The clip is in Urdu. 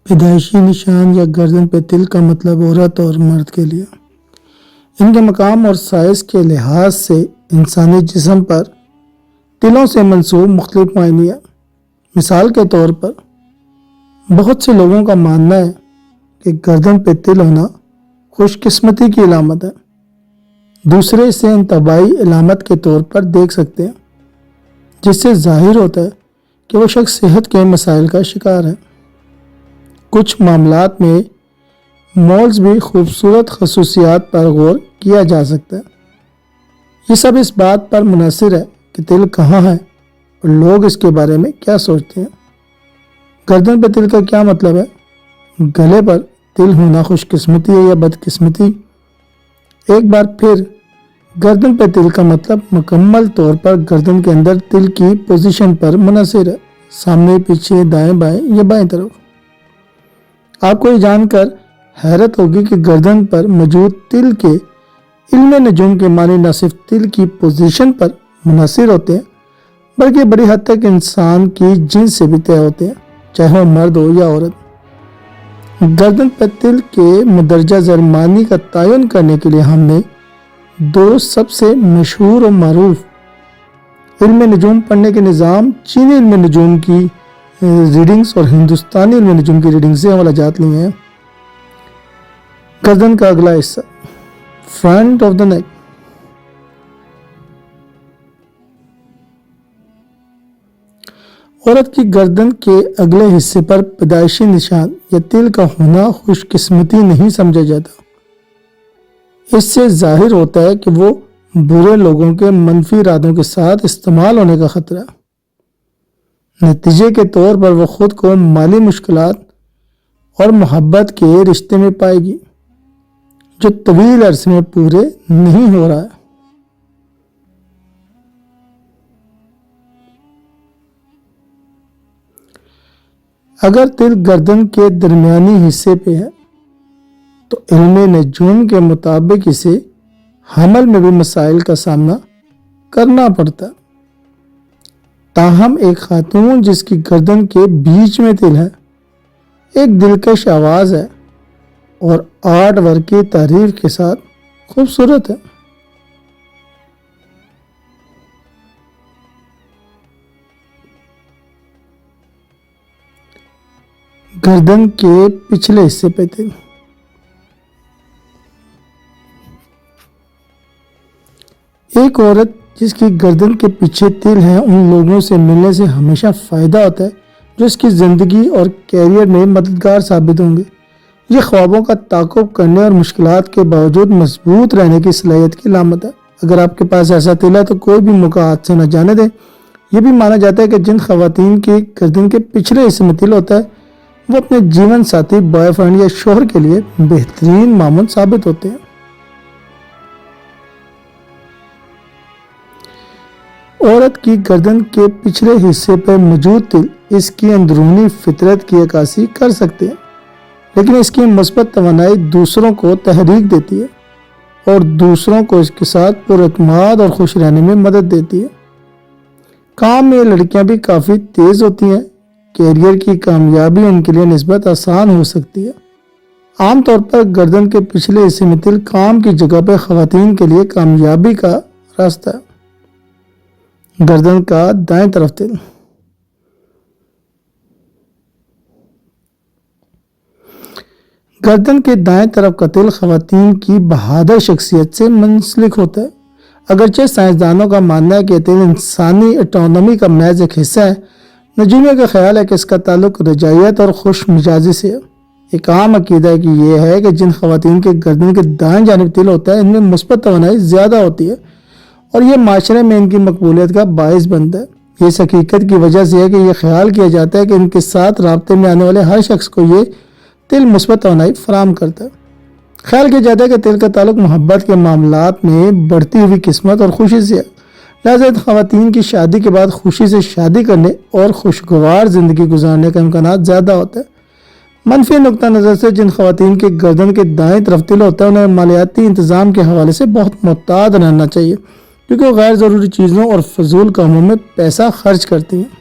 پیدائشی نشان یا گردن پہ تل کا مطلب عورت اور مرد کے لیے ان کے مقام اور سائز کے لحاظ سے انسانی جسم پر تلوں سے منسوب مختلف معنی ہے۔ مثال کے طور پر بہت سے لوگوں کا ماننا ہے کہ گردن پہ تل ہونا خوش قسمتی کی علامت ہے۔ دوسرے اسے انتباہی علامت کے طور پر دیکھ سکتے ہیں، جس سے ظاہر ہوتا ہے کہ وہ شخص صحت کے مسائل کا شکار ہے۔ کچھ معاملات میں مولز بھی خوبصورت خصوصیات پر غور کیا جا سکتا ہے۔ یہ سب اس بات پر منحصر ہے کہ تل کہاں ہے اور لوگ اس کے بارے میں کیا سوچتے ہیں۔ گردن پہ تل کا کیا مطلب ہے؟ گلے پر تل ہونا خوش قسمتی ہے یا بد قسمتی؟ ایک بار پھر گردن پہ تل کا مطلب مکمل طور پر گردن کے اندر تل کی پوزیشن پر منحصر ہے، سامنے، پیچھے، دائیں بائیں یا بائیں طرف۔ آپ کو یہ جان کر حیرت ہوگی کہ گردن پر موجود تل کے علم نجوم کے معنی نہ صرف تل کی پوزیشن پر منحصر ہوتے ہیں بلکہ بڑی حد تک انسان کی جنس سے بھی طے ہوتے ہیں، چاہے وہ مرد ہو یا عورت۔ گردن پر تل کے مندرجہ ذیل معنی کا تعین کرنے کے لیے ہم نے دو سب سے مشہور اور معروف علم نجوم پڑھنے کے نظام، چینی علم نجوم کی ریڈنگز اور ہندوستانی علم نجوم کی ریڈنگ سے حوالہ جات لیے ہیں۔ گردن کا اگلا حصہ، فرنٹ آف دا نیک۔ عورت کی گردن کے اگلے حصے پر پیدائشی نشان یا تل کا ہونا خوش قسمتی نہیں سمجھا جاتا۔ اس سے ظاہر ہوتا ہے کہ وہ برے لوگوں کے منفی ارادوں کے ساتھ استعمال ہونے کا خطرہ ہے۔ نتیجے کے طور پر وہ خود کو مالی مشکلات اور محبت کے رشتے میں پائے گی جو طویل عرصے میں پورے نہیں ہو رہا ہے۔ اگر تل گردن کے درمیانی حصے پہ ہے تو علم نجوم کے مطابق اسے حمل میں بھی مسائل کا سامنا کرنا پڑتا ہے۔ تاہم ایک خاتون جس کی گردن کے بیچ میں تل ہے ایک دلکش آواز ہے اور آرٹ ورک کی تعریف کے ساتھ خوبصورت ہے۔ گردن کے پچھلے حصے پہ تل، ایک عورت جس کی گردن کے پیچھے تل ہے ان لوگوں سے ملنے سے ہمیشہ فائدہ ہوتا ہے جو اس کی زندگی اور کیریئر میں مددگار ثابت ہوں گے۔ یہ خوابوں کا تعاقب کرنے اور مشکلات کے باوجود مضبوط رہنے کی صلاحیت کی علامت ہے۔ اگر آپ کے پاس ایسا تل ہے تو کوئی بھی موقع ہاتھ سے نہ جانے دیں۔ یہ بھی مانا جاتا ہے کہ جن خواتین کی گردن کے پچھلے حصے میں تل ہوتا ہے وہ اپنے جیون ساتھی، بوائے فرینڈ یا شوہر کے لیے بہترین معاون ثابت ہوتے ہیں۔ عورت کی گردن کے پچھلے حصے پر موجود تل اس کی اندرونی فطرت کی عکاسی کر سکتے ہیں، لیکن اس کی مثبت توانائی دوسروں کو تحریک دیتی ہے اور دوسروں کو اس کے ساتھ پر اعتماد اور خوش رہنے میں مدد دیتی ہے۔ کام میں لڑکیاں بھی کافی تیز ہوتی ہیں، کیریئر کی کامیابی ان کے لیے نسبت آسان ہو سکتی ہے۔ عام طور پر گردن کے پچھلے حصے میں تل کام کی جگہ پہ خواتین کے لیے کامیابی کا راستہ ہے۔ گردن کا دائیں طرف تل، گردن کے دائیں طرف کا تل خواتین کی بہادر شخصیت سے منسلک ہوتا ہے۔ اگرچہ سائنسدانوں کا ماننا ہے کہ تل انسانی اٹانومی کا محض ایک حصہ ہے، نجومیوں کا خیال ہے کہ اس کا تعلق رجاعیت اور خوش مزاجی سے ہے۔ ایک عام عقیدہ ہے کہ یہ ہے کہ جن خواتین کے گردن کے دائیں جانب تل ہوتا ہے ان میں مثبت توانائی زیادہ ہوتی ہے اور یہ معاشرے میں ان کی مقبولیت کا باعث بنتا ہے۔ اس حقیقت کی وجہ سے ہے کہ یہ خیال کیا جاتا ہے کہ ان کے ساتھ رابطے میں آنے والے ہر شخص کو یہ تل مثبت توانائی فراہم کرتا ہے۔ خیال کیا جاتا ہے کہ تل کا تعلق محبت کے معاملات میں بڑھتی ہوئی قسمت اور خوشی سے ہے، لہذا خواتین کی شادی کے بعد خوشی سے شادی کرنے اور خوشگوار زندگی گزارنے کا امکانات زیادہ ہوتا ہے۔ منفی نقطہ نظر سے جن خواتین کے گردن کے دائیں طرف تل ہوتا ہے انہیں مالیاتی انتظام کے حوالے سے بہت محتاط رہنا چاہیے کیونکہ وہ غیر ضروری چیزوں اور فضول کاموں میں پیسہ خرچ کرتی ہیں۔